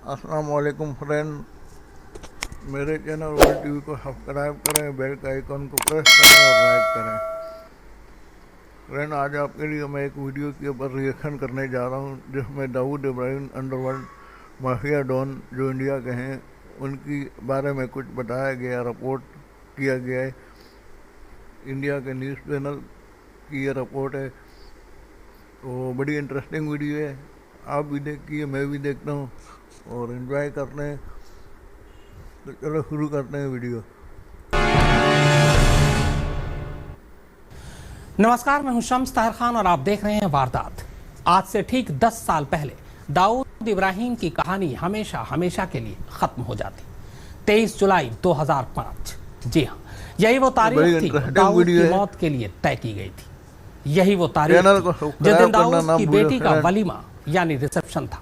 अस्सलाम वालेकुम फ्रेंड, मेरे चैनल वर्ल्ड टीवी को सब्सक्राइब करें, बेल का आइकन को प्रेस करें और लाइक करें। फ्रेंड, आज आपके लिए मैं एक वीडियो के ऊपर रिएक्शन करने जा रहा हूं, जिसमें Dawood Ibrahim underworld mafia don जो इंडिया के हैं उनकी बारे में कुछ बताया गया, रिपोर्ट किया गया है। इंडिया के न्यूज़ चैनल की ये रिपोर्ट है, तो बड़ी इंटरेस्टिंग वीडियो है। आप भी देखिए, मैं भी देखता हूँ और एंजॉय करते हैं। तो चलो शुरू करते हैं वीडियो। नमस्कार, मैं हूं शम्स ताहिर खान और आप देख रहे हैं वारदात। आज से ठीक 10 साल पहले दाऊद इब्राहिम की कहानी हमेशा हमेशा के लिए खत्म हो जाती। 23 जुलाई 2005, जी हाँ, यही वो तारीख थी दाऊद की मौत के लिए तय की गई थी। यही वो तारीख जिस दिन दाऊद की बेटी का वलीमा यानी रिसेप्शन था।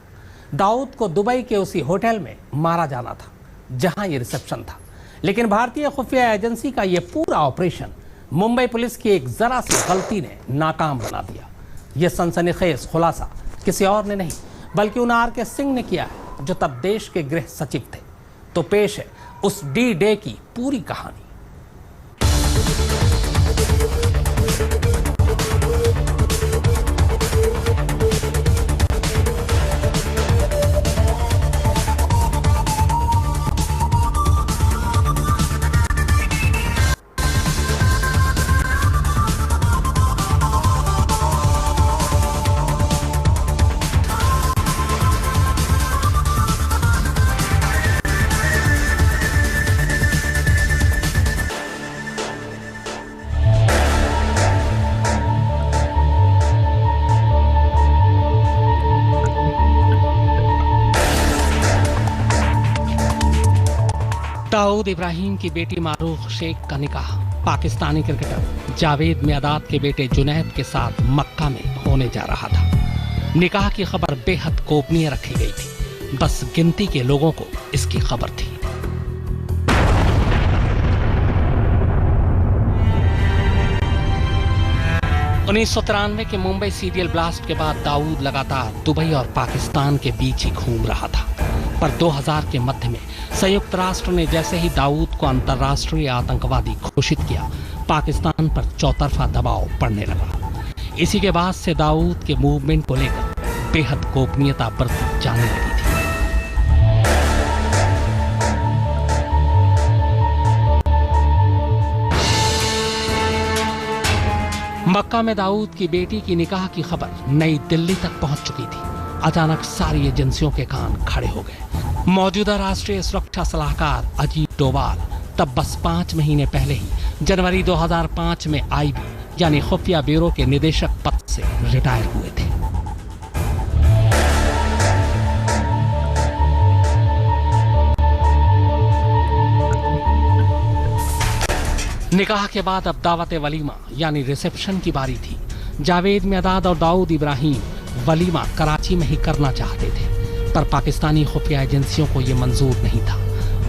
दाऊद को दुबई के उसी होटल में मारा जाना था जहां ये रिसेप्शन था, लेकिन भारतीय खुफिया एजेंसी का ये पूरा ऑपरेशन मुंबई पुलिस की एक जरा सी गलती ने नाकाम बना दिया। ये सनसनीखेज खुलासा किसी और ने नहीं बल्कि उन आर.के. सिंह ने किया है, जो तब देश के गृह सचिव थे। तो पेश है उस डी-डे की पूरी कहानी। दाऊद इब्राहिम की बेटी मारूख शेख का निकाह पाकिस्तानी क्रिकेटर जावेद मियादाद के बेटे जुनैद के साथ मक्का में होने जा रहा था। निकाह की खबर बेहद गोपनीय रखी गई थी, बस गिनती के लोगों को इसकी खबर थी। उन्नीस के मुंबई सीरियल ब्लास्ट के बाद दाऊद लगातार दुबई और पाकिस्तान के बीच ही घूम रहा था, पर 2000 के मध्य में संयुक्त राष्ट्र ने जैसे ही दाऊद को अंतर्राष्ट्रीय आतंकवादी घोषित किया, पाकिस्तान पर चौतरफा दबाव पड़ने लगा। इसी के बाद से दाऊद के मूवमेंट को लेकर बेहद गोपनीयता बरती जाने लगी थी। मक्का में दाऊद की बेटी की निकाह की खबर नई दिल्ली तक पहुंच चुकी थी। अचानक सारी एजेंसियों के कान खड़े हो गए। मौजूदा राष्ट्रीय सुरक्षा सलाहकार अजीत डोभाल तब बस 5 महीने पहले ही जनवरी 2005 में आईबी यानी खुफिया ब्यूरो के निदेशक पद से रिटायर हुए थे। निकाह के बाद अब दावत वलीमा यानी रिसेप्शन की बारी थी। जावेद मियादाद और दाऊद इब्राहिम वलीमा कराची में ही करना चाहते थे, पर पाकिस्तानी खुफिया एजेंसियों को यह मंजूर नहीं था।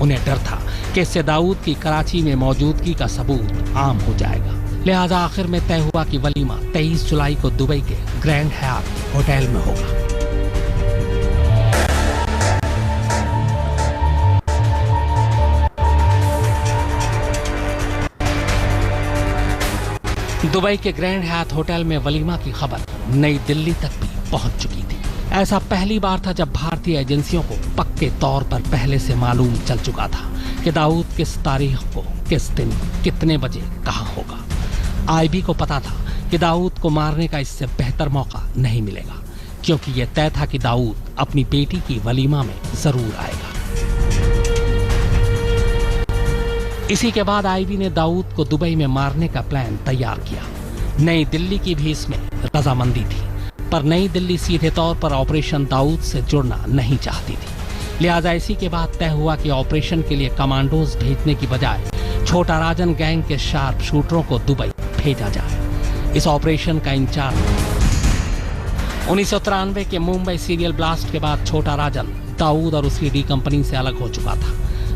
उन्हें डर था कि इससे दाऊद की कराची में मौजूदगी का सबूत आम हो जाएगा। लिहाजा आखिर में तय हुआ कि वलीमा 23 जुलाई को दुबई के ग्रैंड हयात होटल में होगा। दुबई के ग्रैंड हयात होटल में वलीमा की खबर नई दिल्ली तक भी पहुंच चुकी थी। ऐसा पहली बार था जब भारतीय एजेंसियों को पक्के तौर पर पहले से मालूम चल चुका था कि दाऊद किस तारीख को, किस दिन, कितने बजे, कहां होगा। आईबी को पता था कि दाऊद को मारने का इससे बेहतर मौका नहीं मिलेगा, क्योंकि यह तय था कि दाऊद अपनी बेटी की वलीमा में जरूर आएगा। इसी के बाद आईबी ने दाऊद को दुबई में मारने का प्लान तैयार किया। नई दिल्ली की भी इसमें रजामंदी थी, पर नई दिल्ली सीधे तौर पर ऑपरेशन दाऊद से जुड़ना नहीं चाहती थी। लिहाजा इसी के बाद तय हुआ कि ऑपरेशन के लिए कमांडोज भेजने की बजाय छोटा राजन गैंग के शार्प शूटरों को दुबई भेजा जाए। इस ऑपरेशन का इंचार्ज 1993 के मुंबई सीरियल ब्लास्ट के बाद छोटा राजन दाऊद और उसकी डी कंपनी से अलग हो चुका था।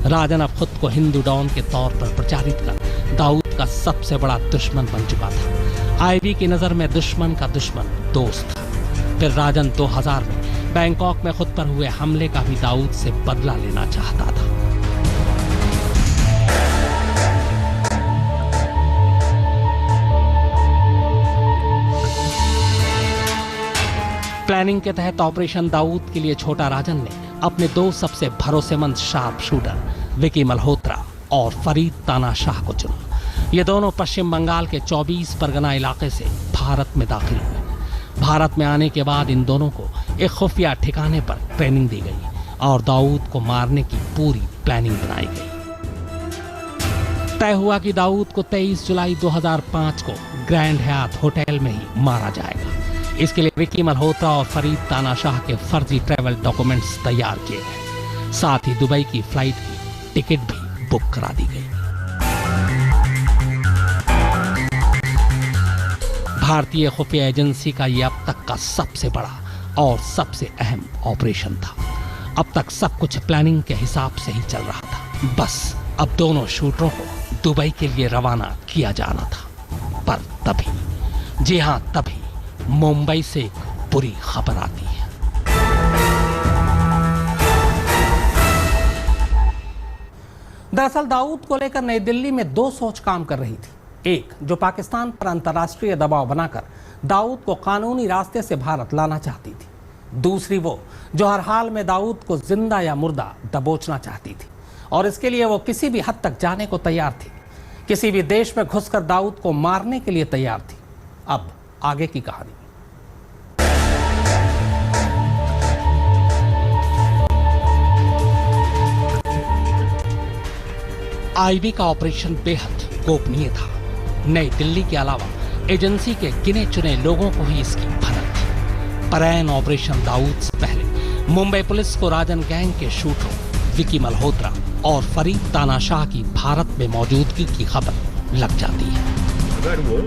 राजन अब खुद को हिंदू डॉन के तौर पर प्रचारित कर दाऊद का सबसे बड़ा दुश्मन बन चुका था। आईबी की नजर में दुश्मन का दुश्मन दोस्त था। फिर राजन 2000 में बैंकॉक में खुद पर हुए हमले का भी दाऊद से बदला लेना चाहता था। प्लानिंग के तहत ऑपरेशन दाऊद के लिए छोटा राजन ने अपने दो सबसे भरोसेमंद शार्प शूटर विकी मल्होत्रा और फरीद तानाशाह को चुना। ये दोनों पश्चिम बंगाल के 24 परगना इलाके से भारत में दाखिल हुए। भारत में आने के बाद इन दोनों को एक खुफिया ठिकाने पर ट्रेनिंग दी गई और दाऊद को मारने की पूरी प्लानिंग बनाई गई। तय हुआ कि दाऊद को 23 जुलाई 2005 को ग्रैंड हयात होटल में ही मारा जाएगा। इसके लिए विकी मल्होत्रा और फरीद तानाशाह के फर्जी ट्रैवल डॉक्यूमेंट्स तैयार किए गए। साथ ही दुबई की फ्लाइट की टिकट भी बुक करा दी गई। भारतीय खुफिया एजेंसी का यह अब तक का सबसे बड़ा और सबसे अहम ऑपरेशन था। अब तक सब कुछ प्लानिंग के हिसाब से ही चल रहा था। बस अब दोनों शूटरों को दुबई के लिए रवाना किया जाना था। पर तभी, जी हां तभी, मुंबई से एक बुरी खबर आती है। दरअसल दाऊद को लेकर नई दिल्ली में दो सोच काम कर रही थी। एक, जो पाकिस्तान पर अंतर्राष्ट्रीय दबाव बनाकर दाऊद को कानूनी रास्ते से भारत लाना चाहती थी। दूसरी वो, जो हर हाल में दाऊद को जिंदा या मुर्दा दबोचना चाहती थी और इसके लिए वो किसी भी हद तक जाने को तैयार थी। किसी भी देश में घुसकर दाऊद को मारने के लिए तैयार थी। अब आगे की कहानी। आईबी का ऑपरेशन बेहद गोपनीय था। नई दिल्ली के अलावा एजेंसी के गिने चुने लोगों को ही इसकी भनक थी। पर ऐन ऑपरेशन दाऊद से पहले मुंबई पुलिस को राजन गैंग के शूटरों विकी मल्होत्रा और फरीद तानाशाह की भारत में मौजूदगी की खबर लग जाती है। अगर वो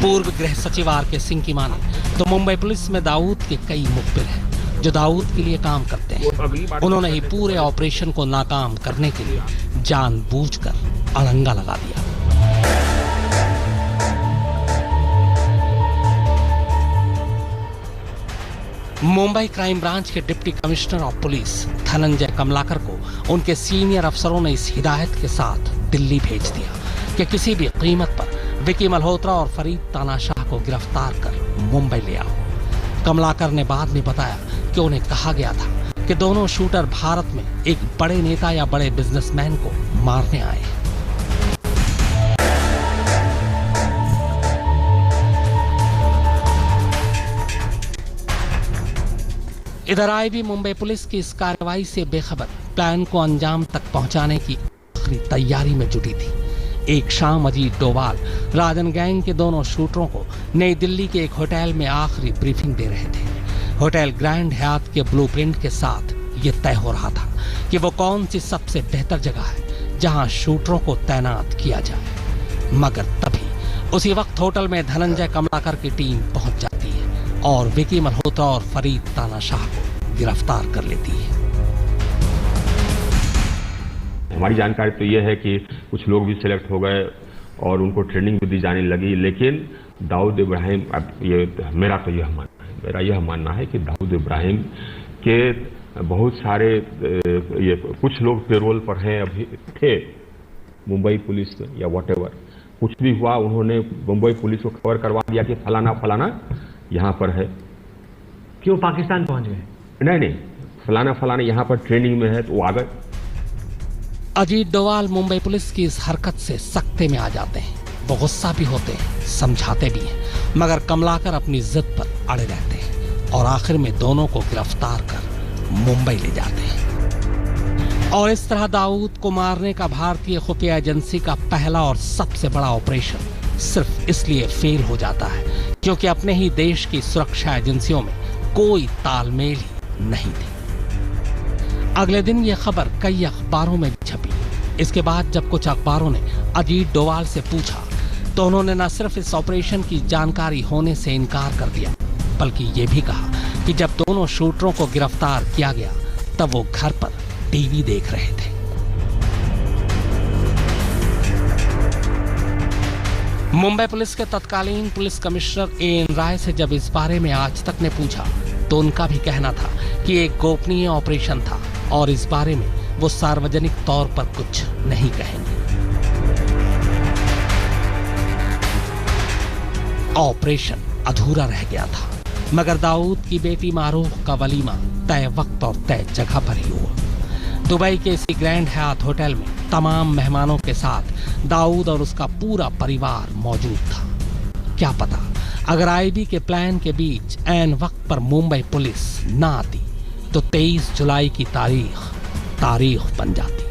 पूर्व गृह सचिव आर.के. सिंह की माने तो मुंबई पुलिस में दाऊद के कई मुखबिर हैं जो दाऊद के लिए काम करते हैं। उन्होंने ही पूरे ऑपरेशन को नाकाम करने के लिए जानबूझकर अड़ंगा लगा दिया। मुंबई क्राइम ब्रांच के deputy commissioner of police Dhananjay Kamalakar को उनके सीनियर अफसरों ने इस हिदायत के साथ दिल्ली भेज दिया कि किसी भी कीमत पर विकी मल्होत्रा और फरीद तानाशाह को गिरफ्तार कर मुंबई ले आओ। कमलाकर ने बाद में बताया कि उन्हें कहा गया था कि दोनों शूटर भारत में एक बड़े नेता या बड़े बिजनेसमैन को मारने आए हैं। इधर आईबी मुंबई पुलिस की इस कार्रवाई से बेखबर प्लान को अंजाम तक पहुंचाने की आखिरी तैयारी में जुटी थी। एक शाम अजीत डोभाल राजन गैंग के दोनों शूटरों को नई दिल्ली के एक होटल में आखिरी ब्रीफिंग दे रहे थे। होटल ग्रैंड हयात के ब्लूप्रिंट के साथ ये तय हो रहा था कि वो कौन सी सबसे बेहतर जगह है जहां शूटरों को तैनात किया जाए। मगर तभी उसी वक्त होटल में धनंजय कमलाकर की टीम पहुंच जाती है और विकी मल्होत्रा और फरीद तानाशाह को गिरफ्तार कर लेती है। हमारी जानकारी तो ये है कि कुछ लोग भी सिलेक्ट हो गए और उनको ट्रेनिंग भी दी जाने लगी, लेकिन दाऊद इब्राहिम, मेरा यह मानना है कि दाऊद इब्राहिम के बहुत सारे कुछ लोग पेरोल पर हैं, अभी थे मुंबई पुलिस में या व्हाटएवर। कुछ भी हुआ, उन्होंने मुंबई पुलिस को खबर करवा दिया कि फलाना फलाना यहाँ पर है। क्यों पाकिस्तान पहुंच गए? नहीं, फलाना फलाना यहाँ पर ट्रेनिंग में है, तो वो आ गए। अजीत डोभाल मुंबई पुलिस की इस हरकत से सख्ते में आ जाते हैं। वो गुस्सा भी होते हैं, समझाते भी हैं, मगर कमलाकर अपनी जिद पर अड़े रहते हैं और आखिर में दोनों को गिरफ्तार कर मुंबई ले जाते हैं। और इस तरह दाऊद को मारने का भारतीय खुफिया एजेंसी का पहला और सबसे बड़ा ऑपरेशन सिर्फ इसलिए फेल हो जाता है क्योंकि अपने ही देश की सुरक्षा एजेंसियों में कोई तालमेल ही नहीं थी। अगले दिन यह खबर कई अखबारों में छपी। इसके बाद जब कुछ अखबारों ने अजीत डोभाल से पूछा तो उन्होंने न सिर्फ इस ऑपरेशन की जानकारी होने से इनकार कर दिया, बल्कि ये भी कहा कि जब दोनों शूटरों को गिरफ्तार किया गया तब वो घर पर टीवी देख रहे थे। मुंबई पुलिस के तत्कालीन पुलिस कमिश्नर ए.एन. राय से जब इस बारे में आज तक ने पूछा तो उनका भी कहना था कि एक गोपनीय ऑपरेशन था और इस बारे में वो सार्वजनिक तौर पर कुछ नहीं कहेंगे। ऑपरेशन अधूरा रह गया था, मगर दाऊद की बेटी मारूफ का वलीमा तय वक्त और तय जगह पर ही हुआ। दुबई के इसी ग्रैंड हयात होटल में तमाम मेहमानों के साथ दाऊद और उसका पूरा परिवार मौजूद था। क्या पता अगर आईबी के प्लान के बीच ऐन वक्त पर मुंबई पुलिस ना आती तो 23 जुलाई की तारीख बन जाती।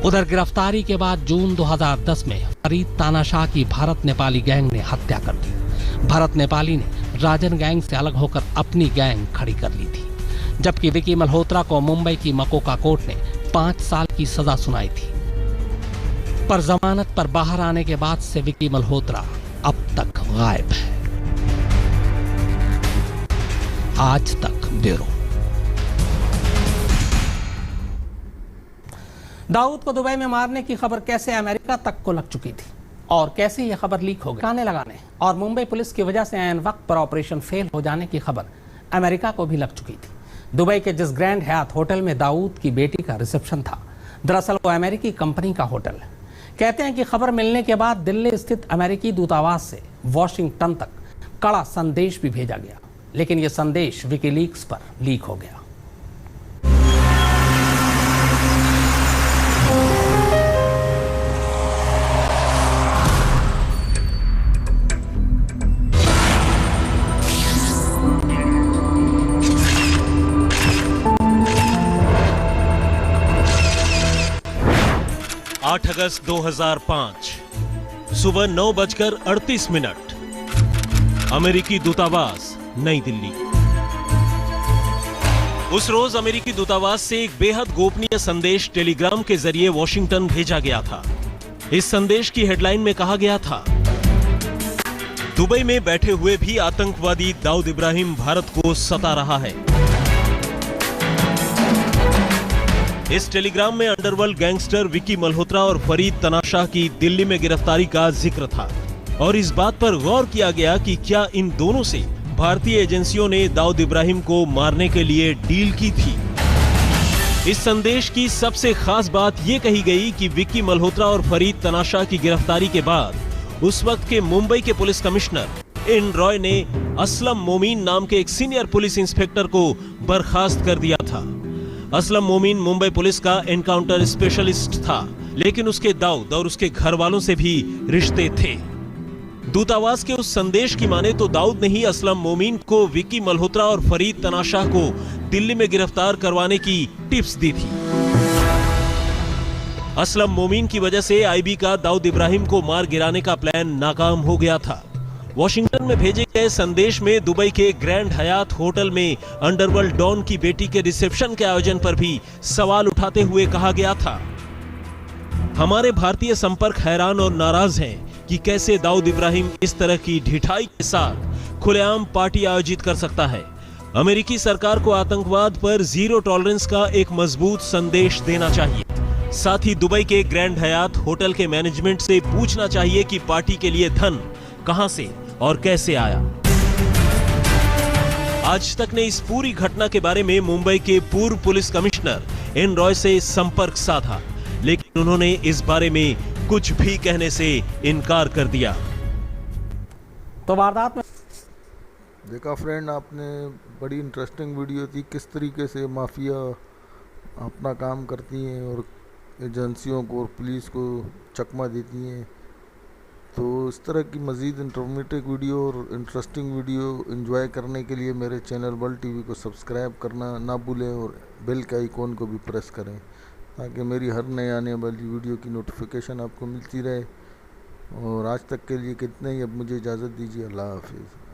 उधर गिरफ्तारी के बाद जून 2010 में फरीद तानाशाह की भारत नेपाली गैंग ने हत्या कर दी। भारत नेपाली ने राजन गैंग से अलग होकर अपनी गैंग खड़ी कर ली थी, जबकि विकी मल्होत्रा को मुंबई की मकोका कोर्ट ने 5 साल की सजा सुनाई थी। पर जमानत पर बाहर आने के बाद से विकी मल्होत्रा अब तक गायब है। आज तक ब्यूरो। दाऊद को दुबई में मारने की खबर कैसे अमेरिका तक को लग चुकी थी और कैसे यह खबर लीक हो गई, गाने लगाने और मुंबई पुलिस की वजह से ऐन वक्त पर ऑपरेशन फेल हो जाने की खबर अमेरिका को भी लग चुकी थी। दुबई के जिस ग्रैंड हयात होटल में दाऊद की बेटी का रिसेप्शन था, दरअसल वो अमेरिकी कंपनी का होटल है। कहते हैं कि खबर मिलने के बाद दिल्ली स्थित अमेरिकी दूतावास से वॉशिंगटन तक कड़ा संदेश भी भेजा गया, लेकिन यह संदेश विकीलीक्स पर लीक हो गया। अगस्त 2005 सुबह 9:38 अमेरिकी दूतावास नई दिल्ली। उस रोज अमेरिकी दूतावास से एक बेहद गोपनीय संदेश टेलीग्राम के जरिए वॉशिंगटन भेजा गया था। इस संदेश की हेडलाइन में कहा गया था, दुबई में बैठे हुए भी आतंकवादी दाऊद इब्राहिम भारत को सता रहा है। इस टेलीग्राम में अंडरवर्ल्ड गैंगस्टर विकी मल्होत्रा और फरीद तानाशाह की दिल्ली में गिरफ्तारी का जिक्र था और इस बात पर गौर किया गया कि क्या इन दोनों से भारतीय एजेंसियों ने दाऊद इब्राहिम को मारने के लिए डील की थी। इस संदेश की सबसे खास बात यह कही गई कि विकी मल्होत्रा और फरीद तानाशाह की गिरफ्तारी के बाद उस वक्त के मुंबई के पुलिस कमिश्नर एन रॉय ने असलम मोमीन नाम के एक सीनियर पुलिस इंस्पेक्टर को बर्खास्त कर दिया था। असलम मोमीन मुंबई पुलिस का एनकाउंटर स्पेशलिस्ट था, लेकिन उसके दाऊद और उसके घर वालों से भी रिश्ते थे। दूतावास के उस संदेश की माने तो दाऊद ने ही असलम मोमीन को विकी मल्होत्रा और फरीद तानाशाह को दिल्ली में गिरफ्तार करवाने की टिप्स दी थी। असलम मोमीन की वजह से आईबी का दाऊद इब्राहिम को मार गिराने का प्लान नाकाम हो गया था। वॉशिंगटन में भेजे गए संदेश में दुबई के ग्रैंड हयात होटल में अंडरवर्ल्ड डॉन की बेटी के रिसेप्शन के आयोजन पर भी सवाल उठाते हुए कहा गया था, हमारे भारतीय संपर्क हैरान और नाराज हैं कि कैसे दाऊद इब्राहिम इस तरह की ढिठाई के साथ खुलेआम पार्टी आयोजित कर सकता है। अमेरिकी सरकार को आतंकवाद पर जीरो टॉलरेंस का एक मजबूत संदेश देना चाहिए। साथ ही दुबई के ग्रैंड हयात होटल के मैनेजमेंट से पूछना चाहिए कि पार्टी के लिए धन कहां से और कैसे आया। आज तक ने इस पूरी घटना के बारे में मुंबई के पूर्व पुलिस कमिश्नर एन रॉय से संपर्क साधा, लेकिन उन्होंने इस बारे में कुछ भी कहने से इनकार कर दिया। तो वारदात में देखा फ्रेंड आपने, बड़ी इंटरेस्टिंग वीडियो थी, किस तरीके से माफिया अपना काम करती हैं और एजेंसियों को और पुलिस को चकमा देती हैं। तो इस तरह की मज़ीद इंफॉर्मेटिव वीडियो और इंटरेस्टिंग वीडियो एंजॉय करने के लिए मेरे चैनल वर्ल्ड टीवी को सब्सक्राइब करना ना भूलें और बेल के आइकॉन को भी प्रेस करें ताकि मेरी हर नए आने वाली वीडियो की नोटिफिकेशन आपको मिलती रहे। और आज तक के लिए कितना ही, अब मुझे इजाज़त दीजिए। अल्लाह हाफिज़।